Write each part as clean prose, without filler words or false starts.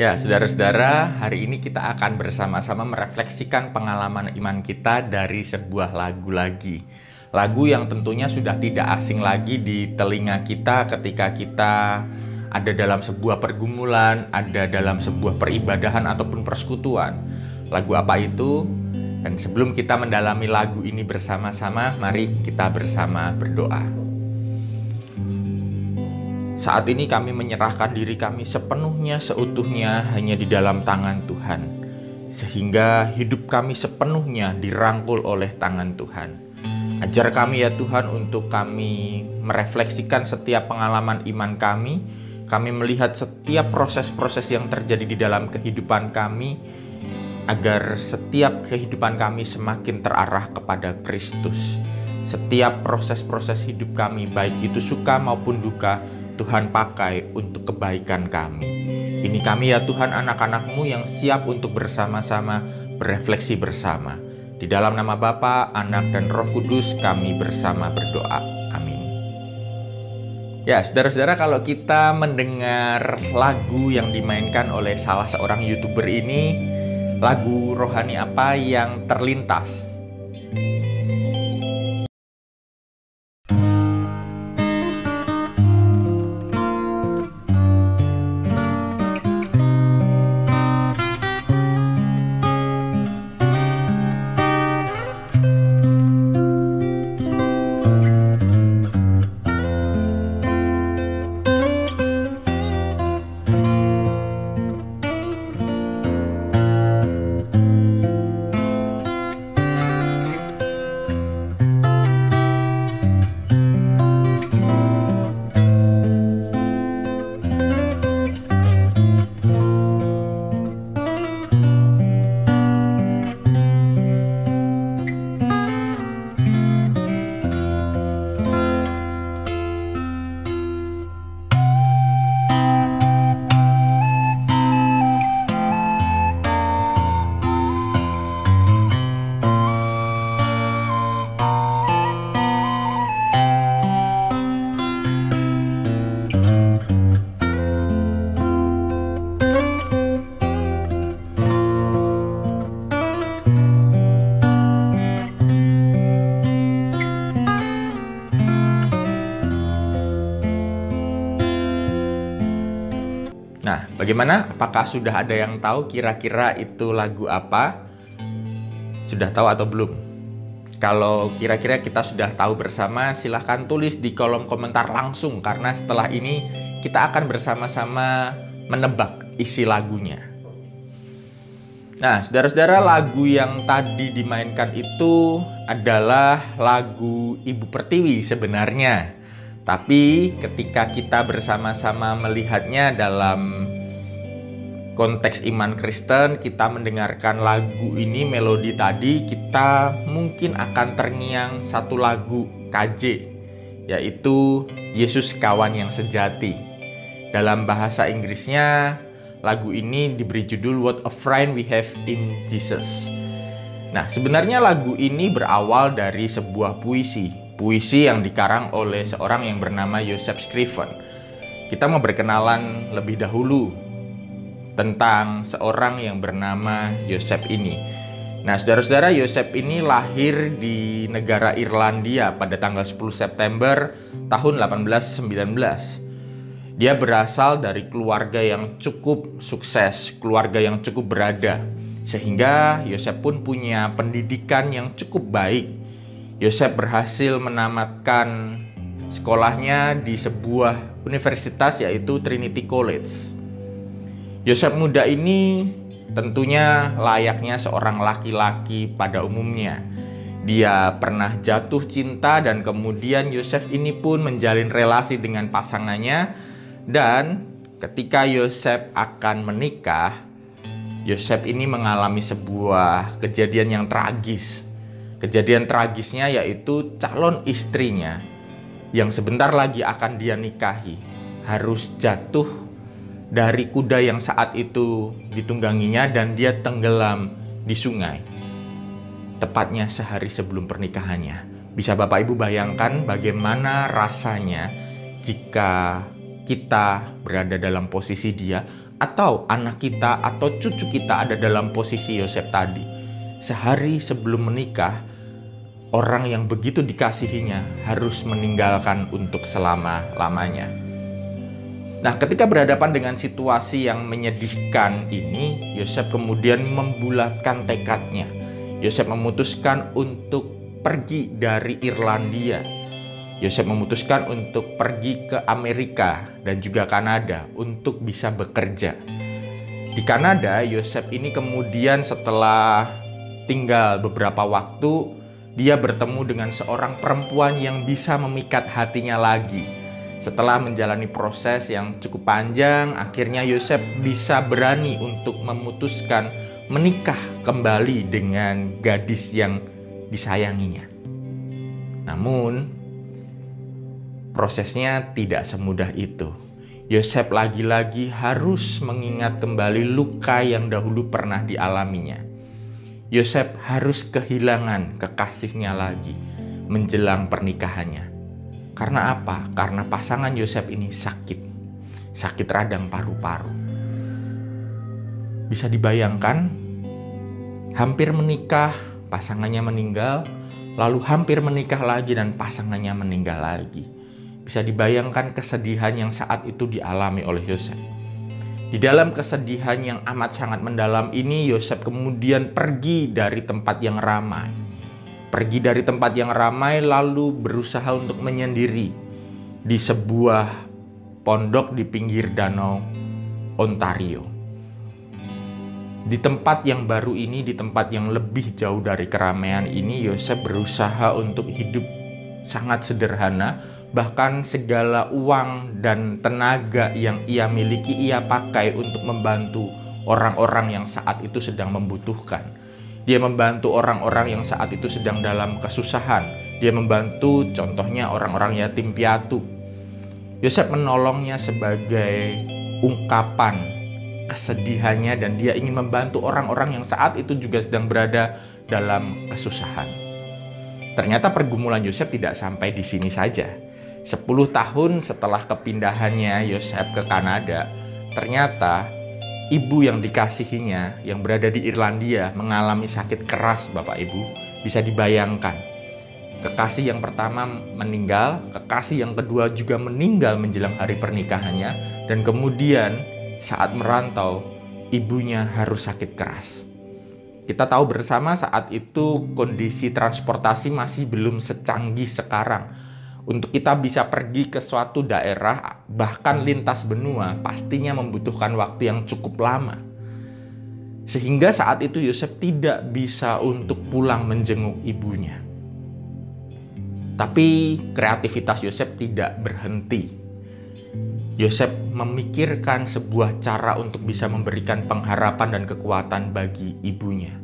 Ya, saudara-saudara, hari ini kita akan bersama-sama merefleksikan pengalaman iman kita dari sebuah lagu lagi. Lagu yang tentunya sudah tidak asing lagi di telinga kita ketika kita ada dalam sebuah pergumulan, ada dalam sebuah peribadahan ataupun persekutuan. Lagu apa itu? Dan sebelum kita mendalami lagu ini bersama-sama, mari kita bersama berdoa. Saat ini kami menyerahkan diri kami sepenuhnya, seutuhnya hanya di dalam tangan Tuhan. Sehingga hidup kami sepenuhnya dirangkul oleh tangan Tuhan. Ajar kami ya Tuhan untuk kami merefleksikan setiap pengalaman iman kami. Kami melihat setiap proses-proses yang terjadi di dalam kehidupan kami. Agar setiap kehidupan kami semakin terarah kepada Kristus. Setiap proses-proses hidup kami, baik itu suka maupun duka, Tuhan pakai untuk kebaikan kami. Ini kami ya Tuhan, anak-anak-Mu yang siap untuk bersama-sama berefleksi bersama. Di dalam nama Bapa, Anak, dan Roh Kudus kami bersama berdoa. Amin. Ya, saudara-saudara, kalau kita mendengar lagu yang dimainkan oleh salah seorang YouTuber ini, lagu rohani apa yang terlintas? Nah, bagaimana? Apakah sudah ada yang tahu kira-kira itu lagu apa? Sudah tahu atau belum? Kalau kira-kira kita sudah tahu bersama, silahkan tulis di kolom komentar langsung. Karena setelah ini kita akan bersama-sama menebak isi lagunya. Nah, saudara-saudara, lagu yang tadi dimainkan itu adalah lagu Ibu Pertiwi sebenarnya. Tapi ketika kita bersama-sama melihatnya dalam konteks iman Kristen, kita mendengarkan lagu ini, melodi tadi, kita mungkin akan terngiang satu lagu KJ, yaitu Yesus Kawan Yang Sejati. Dalam bahasa Inggrisnya, lagu ini diberi judul What a Friend We Have in Jesus. Nah, sebenarnya lagu ini berawal dari sebuah puisi yang dikarang oleh seorang yang bernama Joseph Scriven. Kita mau berkenalan lebih dahulu tentang seorang yang bernama Joseph ini. Nah, saudara-saudara, Joseph ini lahir di negara Irlandia pada tanggal 10 September tahun 1819. Dia berasal dari keluarga yang cukup sukses, keluarga yang cukup berada. Sehingga Joseph pun punya pendidikan yang cukup baik. Joseph berhasil menamatkan sekolahnya di sebuah universitas, yaitu Trinity College. Joseph muda ini tentunya layaknya seorang laki-laki pada umumnya. Dia pernah jatuh cinta dan kemudian Joseph ini pun menjalin relasi dengan pasangannya. Dan ketika Joseph akan menikah, Joseph ini mengalami sebuah kejadian yang tragis. Kejadian tragisnya yaitu calon istrinya yang sebentar lagi akan dia nikahi harus jatuh dari kuda yang saat itu ditungganginya dan dia tenggelam di sungai. Tepatnya sehari sebelum pernikahannya. Bisa Bapak Ibu bayangkan bagaimana rasanya jika kita berada dalam posisi dia, atau anak kita atau cucu kita ada dalam posisi Yosef tadi. Sehari sebelum menikah, orang yang begitu dikasihinya harus meninggalkan untuk selama-lamanya. Nah, ketika berhadapan dengan situasi yang menyedihkan ini, Yosef kemudian membulatkan tekadnya. Yosef memutuskan untuk pergi dari Irlandia. Yosef memutuskan untuk pergi ke Amerika dan juga Kanada untuk bisa bekerja. Di Kanada, Yosef ini kemudian setelah tinggal beberapa waktu, dia bertemu dengan seorang perempuan yang bisa memikat hatinya lagi. Setelah menjalani proses yang cukup panjang, akhirnya Yosef bisa berani untuk memutuskan menikah kembali dengan gadis yang disayanginya. Namun, prosesnya tidak semudah itu. Yosef lagi-lagi harus mengingat kembali luka yang dahulu pernah dialaminya. Yosef harus kehilangan kekasihnya lagi menjelang pernikahannya. Karena apa? Karena pasangan Yosef ini sakit radang paru-paru. Bisa dibayangkan, hampir menikah, pasangannya meninggal, lalu hampir menikah lagi dan pasangannya meninggal lagi. Bisa dibayangkan kesedihan yang saat itu dialami oleh Yosef. Di dalam kesedihan yang amat sangat mendalam ini, Yosef kemudian pergi dari tempat yang ramai. Pergi dari tempat yang ramai lalu berusaha untuk menyendiri di sebuah pondok di pinggir danau Ontario. Di tempat yang baru ini, di tempat yang lebih jauh dari keramaian ini, Yosef berusaha untuk hidup sangat sederhana. Bahkan segala uang dan tenaga yang ia miliki ia pakai untuk membantu orang-orang yang saat itu sedang membutuhkan. Dia membantu orang-orang yang saat itu sedang dalam kesusahan. Dia membantu contohnya orang-orang yatim piatu. Yosef menolongnya sebagai ungkapan kesedihannya dan dia ingin membantu orang-orang yang saat itu juga sedang berada dalam kesusahan. Ternyata pergumulan Yosef tidak sampai di sini saja. 10 tahun setelah kepindahannya Yosef ke Kanada, ternyata ibu yang dikasihinya yang berada di Irlandia mengalami sakit keras, Bapak Ibu. Bisa dibayangkan. Kekasih yang pertama meninggal, kekasih yang kedua juga meninggal menjelang hari pernikahannya, dan kemudian saat merantau, ibunya harus sakit keras. Kita tahu bersama saat itu kondisi transportasi masih belum secanggih sekarang. Untuk kita bisa pergi ke suatu daerah, bahkan lintas benua, pastinya membutuhkan waktu yang cukup lama. Sehingga saat itu Yosef tidak bisa untuk pulang menjenguk ibunya. Tapi kreativitas Yosef tidak berhenti. Yosef memikirkan sebuah cara untuk bisa memberikan pengharapan dan kekuatan bagi ibunya.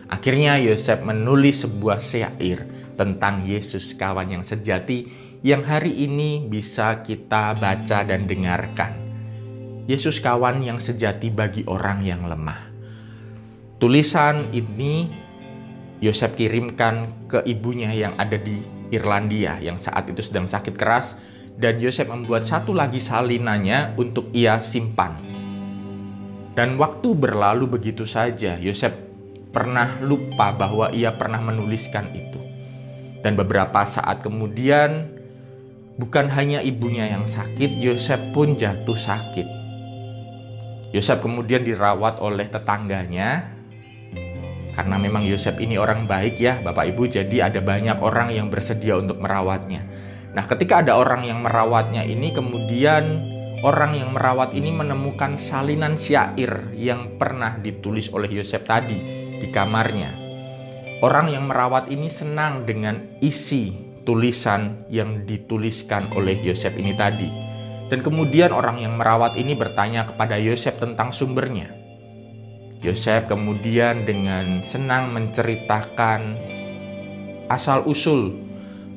Akhirnya Yosef menulis sebuah syair tentang Yesus kawan yang sejati yang hari ini bisa kita baca dan dengarkan. Yesus kawan yang sejati bagi orang yang lemah. Tulisan ini Yosef kirimkan ke ibunya yang ada di Irlandia yang saat itu sedang sakit keras, dan Yosef membuat satu lagi salinannya untuk ia simpan. Dan waktu berlalu begitu saja. Yosef pernah lupa bahwa ia pernah menuliskan itu. Dan beberapa saat kemudian, bukan hanya ibunya yang sakit, Yosef pun jatuh sakit. Yosef kemudian dirawat oleh tetangganya. Karena memang Yosef ini orang baik ya Bapak Ibu, jadi ada banyak orang yang bersedia untuk merawatnya. Nah, ketika ada orang yang merawatnya ini, kemudian orang yang merawat ini menemukan salinan syair yang pernah ditulis oleh Yosef tadi di kamarnya. Orang yang merawat ini senang dengan isi tulisan yang dituliskan oleh Yosef ini tadi. Dan kemudian orang yang merawat ini bertanya kepada Yosef tentang sumbernya. Yosef kemudian dengan senang menceritakan asal-usul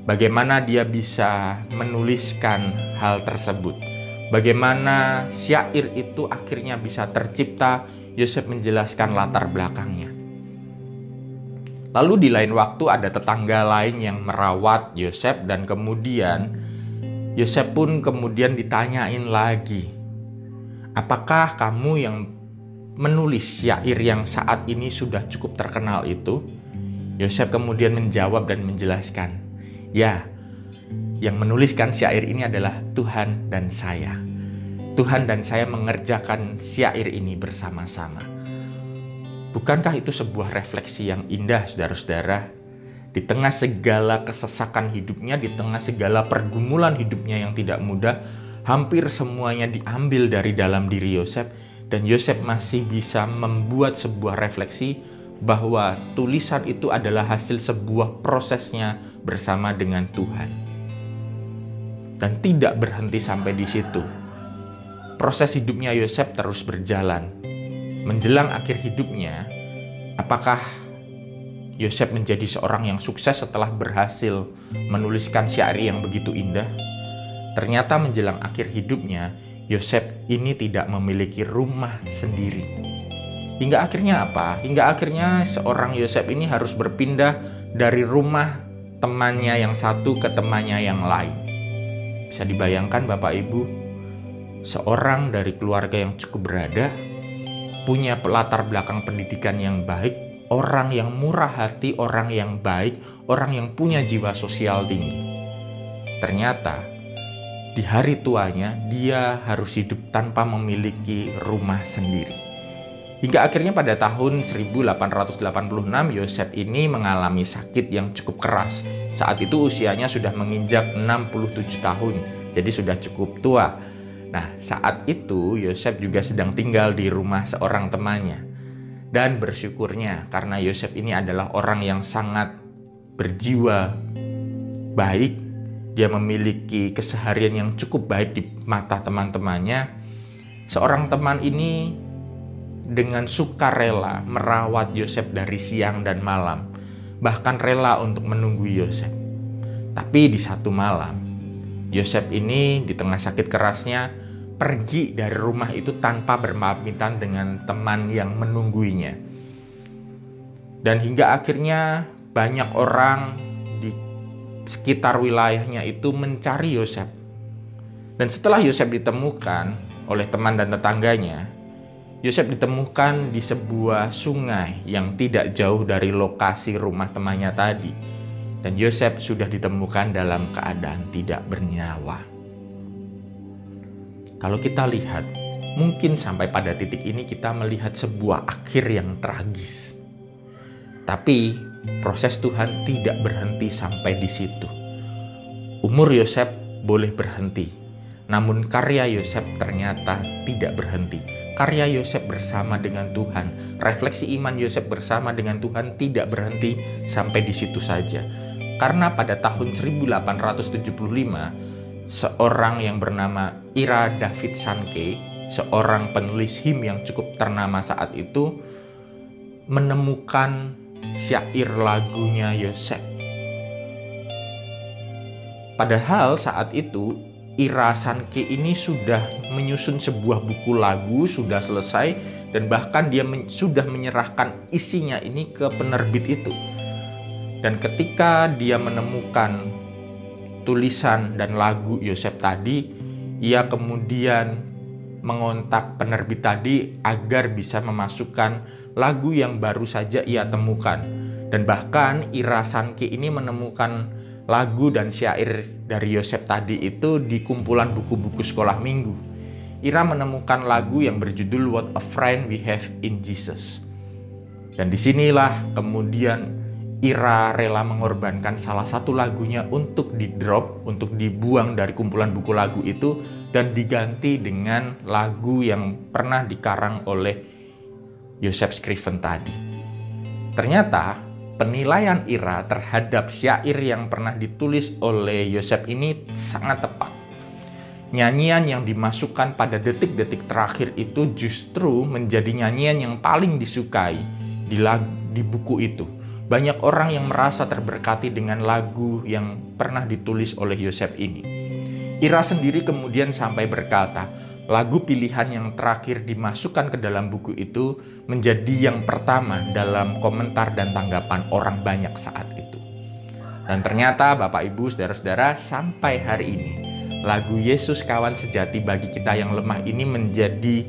bagaimana dia bisa menuliskan hal tersebut. Bagaimana syair itu akhirnya bisa tercipta, Yosef menjelaskan latar belakangnya. Lalu di lain waktu ada tetangga lain yang merawat Yosef, dan kemudian Yosef pun kemudian ditanyain lagi, Apakah kamu yang menulis syair yang saat ini sudah cukup terkenal itu? Yosef kemudian menjawab dan menjelaskan, ya, yang menuliskan syair ini adalah Tuhan dan saya. Tuhan dan saya mengerjakan syair ini bersama-sama. Bukankah itu sebuah refleksi yang indah, saudara-saudara? Di tengah segala kesesakan hidupnya, di tengah segala pergumulan hidupnya yang tidak mudah, hampir semuanya diambil dari dalam diri Yosef, dan Yosef masih bisa membuat sebuah refleksi bahwa tulisan itu adalah hasil sebuah prosesnya bersama dengan Tuhan. Dan tidak berhenti sampai di situ. Proses hidupnya Yosef terus berjalan. Menjelang akhir hidupnya, apakah Yosef menjadi seorang yang sukses setelah berhasil menuliskan syair yang begitu indah? Ternyata menjelang akhir hidupnya, Yosef ini tidak memiliki rumah sendiri. Hingga akhirnya apa? Hingga akhirnya seorang Yosef ini harus berpindah dari rumah temannya yang satu ke temannya yang lain. Bisa dibayangkan Bapak Ibu, seorang dari keluarga yang cukup berada, punya latar belakang pendidikan yang baik, orang yang murah hati, orang yang baik, orang yang punya jiwa sosial tinggi. Ternyata di hari tuanya dia harus hidup tanpa memiliki rumah sendiri. Hingga akhirnya pada tahun 1886 Yosef ini mengalami sakit yang cukup keras. Saat itu usianya sudah menginjak 67 tahun, jadi sudah cukup tua. Nah, saat itu Yosef juga sedang tinggal di rumah seorang temannya. Dan bersyukurnya karena Yosef ini adalah orang yang sangat berjiwa baik, dia memiliki keseharian yang cukup baik di mata teman-temannya. Seorang teman ini dengan sukarela merawat Yosef dari siang dan malam, bahkan rela untuk menunggu Yosef. Tapi di satu malam, Yosef ini di tengah sakit kerasnya pergi dari rumah itu tanpa berpamitan dengan teman yang menungguinya. Dan hingga akhirnya banyak orang di sekitar wilayahnya itu mencari Yosef. Dan setelah Yosef ditemukan oleh teman dan tetangganya, Yosef ditemukan di sebuah sungai yang tidak jauh dari lokasi rumah temannya tadi. Dan Yosef sudah ditemukan dalam keadaan tidak bernyawa. Kalau kita lihat, mungkin sampai pada titik ini kita melihat sebuah akhir yang tragis. Tapi proses Tuhan tidak berhenti sampai di situ. Umur Yosef boleh berhenti, namun karya Yosef ternyata tidak berhenti. Karya Yosef bersama dengan Tuhan, refleksi iman Yosef bersama dengan Tuhan tidak berhenti sampai di situ saja. Karena pada tahun 1875, seorang yang bernama Ira David Sankey, seorang penulis him yang cukup ternama saat itu, menemukan syair lagunya Yosef. Padahal saat itu Ira Sankey ini sudah menyusun sebuah buku lagu, sudah selesai, dan bahkan dia sudah menyerahkan isinya ini ke penerbit itu. Dan ketika dia menemukan tulisan dan lagu Yosef tadi, ia kemudian mengontak penerbit tadi agar bisa memasukkan lagu yang baru saja ia temukan. Dan bahkan Ira Sankey ini menemukan lagu dan syair dari Yosef tadi itu di kumpulan buku-buku sekolah minggu. Ira menemukan lagu yang berjudul What a Friend We Have in Jesus. Dan disinilah kemudian Ira rela mengorbankan salah satu lagunya untuk di-drop, untuk dibuang dari kumpulan buku lagu itu, dan diganti dengan lagu yang pernah dikarang oleh Joseph Scriven tadi. Ternyata penilaian Ira terhadap syair yang pernah ditulis oleh Yosef ini sangat tepat. Nyanyian yang dimasukkan pada detik-detik terakhir itu justru menjadi nyanyian yang paling disukai di buku itu. Banyak orang yang merasa terberkati dengan lagu yang pernah ditulis oleh Yosef ini. Ira sendiri kemudian sampai berkata, lagu pilihan yang terakhir dimasukkan ke dalam buku itu menjadi yang pertama dalam komentar dan tanggapan orang banyak saat itu. Dan ternyata Bapak Ibu, saudara-saudara, sampai hari ini lagu Yesus Kawan Sejati bagi kita yang lemah ini menjadi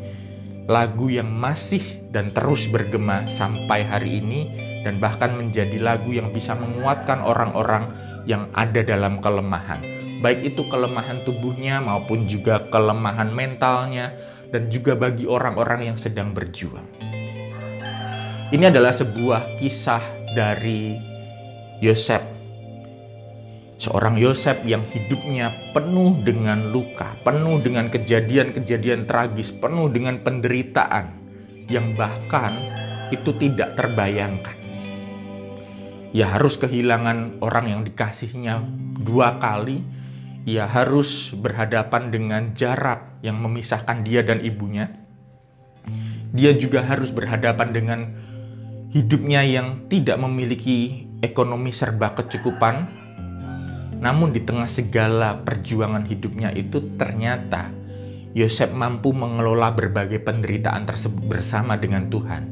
lagu yang masih dan terus bergema sampai hari ini, dan bahkan menjadi lagu yang bisa menguatkan orang-orang yang ada dalam kelemahan. Baik itu kelemahan tubuhnya maupun juga kelemahan mentalnya, dan juga bagi orang-orang yang sedang berjuang. Ini adalah sebuah kisah dari Yosef. Seorang Yosef yang hidupnya penuh dengan luka, penuh dengan kejadian-kejadian tragis, penuh dengan penderitaan yang bahkan itu tidak terbayangkan. Ia harus kehilangan orang yang dikasihinya 2 kali. Ia harus berhadapan dengan jarak yang memisahkan dia dan ibunya. Dia juga harus berhadapan dengan hidupnya yang tidak memiliki ekonomi serba kecukupan. Namun di tengah segala perjuangan hidupnya itu ternyata Yosef mampu mengelola berbagai penderitaan tersebut bersama dengan Tuhan.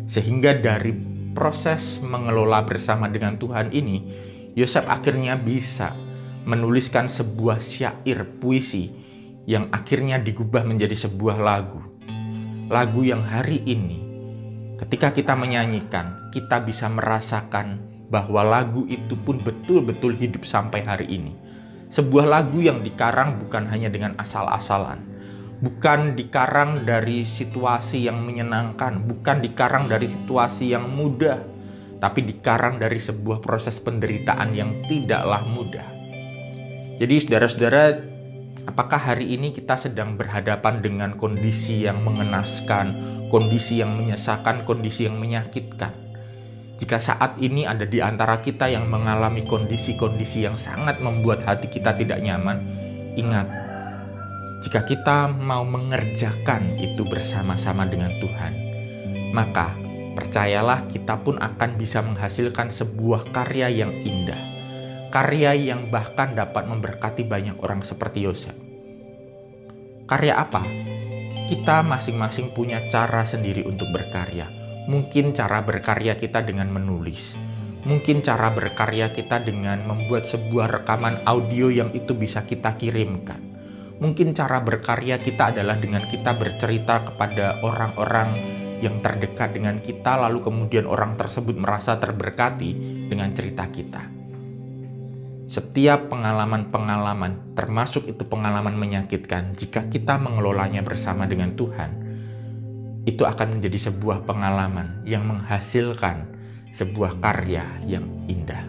Sehingga dari proses mengelola bersama dengan Tuhan ini, Yosef akhirnya bisa menuliskan sebuah syair puisi yang akhirnya digubah menjadi sebuah lagu. Lagu yang hari ini ketika kita menyanyikan, kita bisa merasakan bahwa lagu itu pun betul-betul hidup sampai hari ini. Sebuah lagu yang dikarang bukan hanya dengan asal-asalan, bukan dikarang dari situasi yang menyenangkan, bukan dikarang dari situasi yang mudah, tapi dikarang dari sebuah proses penderitaan yang tidaklah mudah. Jadi saudara-saudara, apakah hari ini kita sedang berhadapan dengan kondisi yang mengenaskan, kondisi yang menyesakan, kondisi yang menyakitkan? Jika saat ini ada di antara kita yang mengalami kondisi-kondisi yang sangat membuat hati kita tidak nyaman, ingat, jika kita mau mengerjakan itu bersama-sama dengan Tuhan, maka percayalah kita pun akan bisa menghasilkan sebuah karya yang indah. Karya yang bahkan dapat memberkati banyak orang seperti Yosef. Karya apa? Kita masing-masing punya cara sendiri untuk berkarya. Mungkin cara berkarya kita dengan menulis. Mungkin cara berkarya kita dengan membuat sebuah rekaman audio yang itu bisa kita kirimkan. Mungkin cara berkarya kita adalah dengan kita bercerita kepada orang-orang yang terdekat dengan kita, lalu kemudian orang tersebut merasa terberkati dengan cerita kita. Setiap pengalaman-pengalaman, termasuk itu pengalaman menyakitkan, jika kita mengelolanya bersama dengan Tuhan, itu akan menjadi sebuah pengalaman yang menghasilkan sebuah karya yang indah.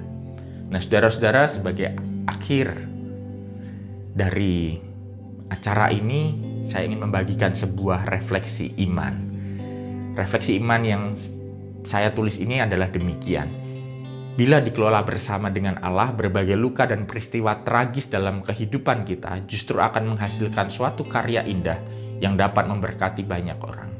Nah, saudara-saudara, sebagai akhir dari acara ini, saya ingin membagikan sebuah refleksi iman. Refleksi iman yang saya tulis ini adalah demikian. Bila dikelola bersama dengan Allah, berbagai luka dan peristiwa tragis dalam kehidupan kita justru akan menghasilkan suatu karya indah yang dapat memberkati banyak orang.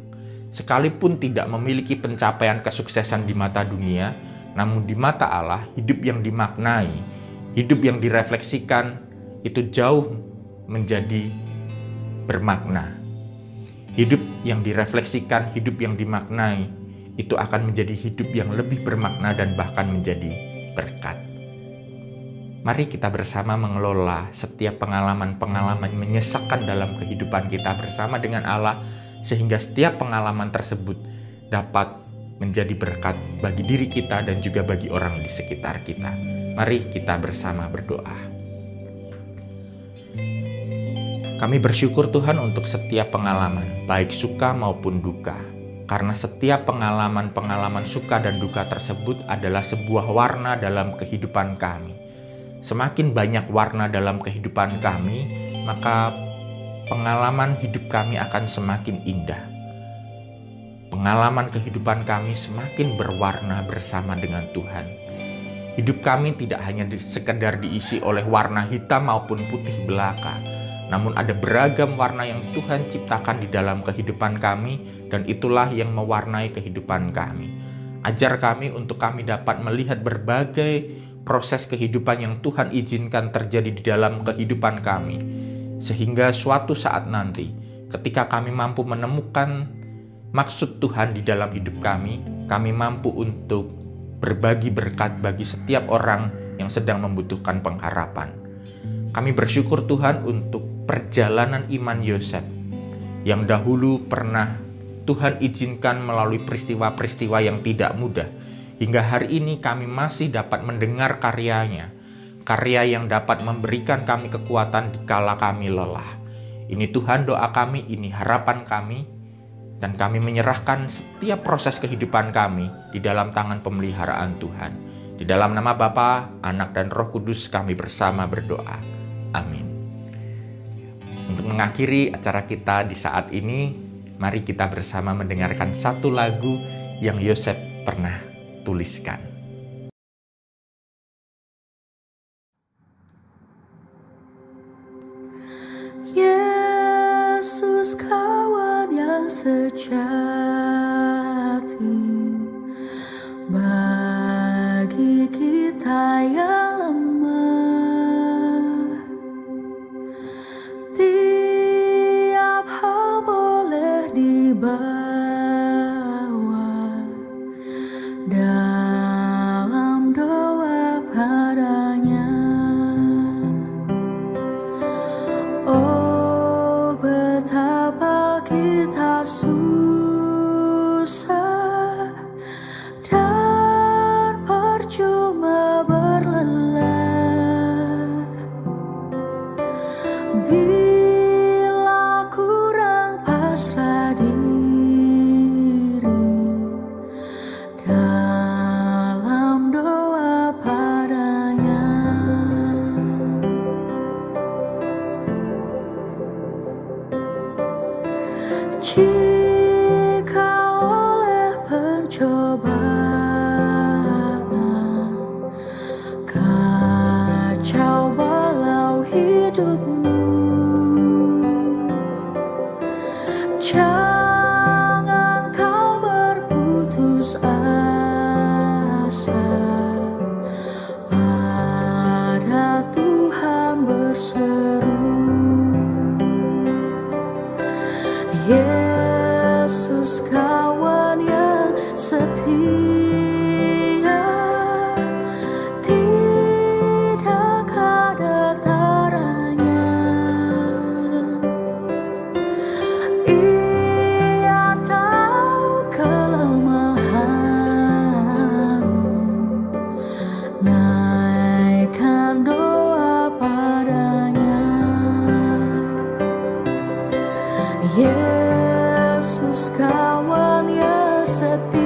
Sekalipun tidak memiliki pencapaian kesuksesan di mata dunia, namun di mata Allah, hidup yang dimaknai, hidup yang direfleksikan, itu jauh menjadi bermakna. Hidup yang direfleksikan, hidup yang dimaknai, itu akan menjadi hidup yang lebih bermakna dan bahkan menjadi berkat. Mari kita bersama mengelola setiap pengalaman-pengalaman menyesakkan dalam kehidupan kita bersama dengan Allah, sehingga setiap pengalaman tersebut dapat menjadi berkat bagi diri kita dan juga bagi orang di sekitar kita. Mari kita bersama berdoa. Kami bersyukur Tuhan untuk setiap pengalaman, baik suka maupun duka. Karena setiap pengalaman-pengalaman suka dan duka tersebut adalah sebuah warna dalam kehidupan kami. Semakin banyak warna dalam kehidupan kami, maka pengalaman hidup kami akan semakin indah. Pengalaman kehidupan kami semakin berwarna bersama dengan Tuhan. Hidup kami tidak hanya sekedar diisi oleh warna hitam maupun putih belaka, namun ada beragam warna yang Tuhan ciptakan di dalam kehidupan kami, dan itulah yang mewarnai kehidupan kami. Ajar kami untuk kami dapat melihat berbagai proses kehidupan yang Tuhan izinkan terjadi di dalam kehidupan kami, sehingga suatu saat nanti ketika kami mampu menemukan maksud Tuhan di dalam hidup kami mampu untuk berbagi berkat bagi setiap orang yang sedang membutuhkan pengharapan. Kami bersyukur Tuhan untuk perjalanan iman Yosef yang dahulu pernah Tuhan izinkan melalui peristiwa-peristiwa yang tidak mudah. Hingga hari ini kami masih dapat mendengar karyanya, karya yang dapat memberikan kami kekuatan dikala kami lelah. Ini Tuhan doa kami, ini harapan kami, dan kami menyerahkan setiap proses kehidupan kami di dalam tangan pemeliharaan Tuhan. Di dalam nama Bapa, Anak, dan Roh Kudus kami bersama berdoa. Amin. Untuk mengakhiri acara kita di saat ini, mari kita bersama mendengarkan satu lagu yang Yosef pernah tuliskan. Yesus kawan yang sejati, bagi kita yang lemah, tiap hal boleh dibawa dalam doa padanya. Oh, betapa kita susah dan percuma berlelah bila kurang pasrah diri dalam doa padanya. Jika oleh pencobaan kacau balau hidupmu, jangan kau berputus asa, pada Tuhan berseru. Yesus kawan yang setia, tidak ada taranya. Ia tahu kelemahanmu, naikkan doa padanya. Yesus kawan yang setia,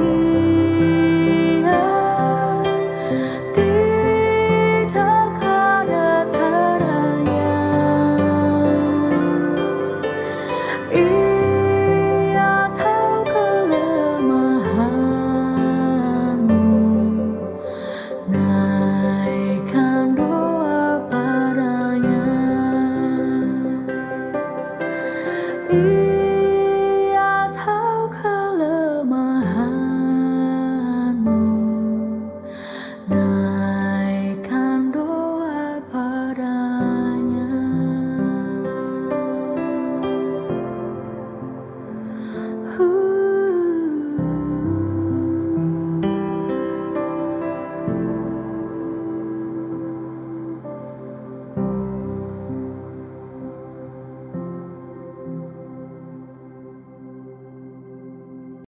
tidak ada taranya. Ia tahu kelemahanmu, naikkan doa padanya.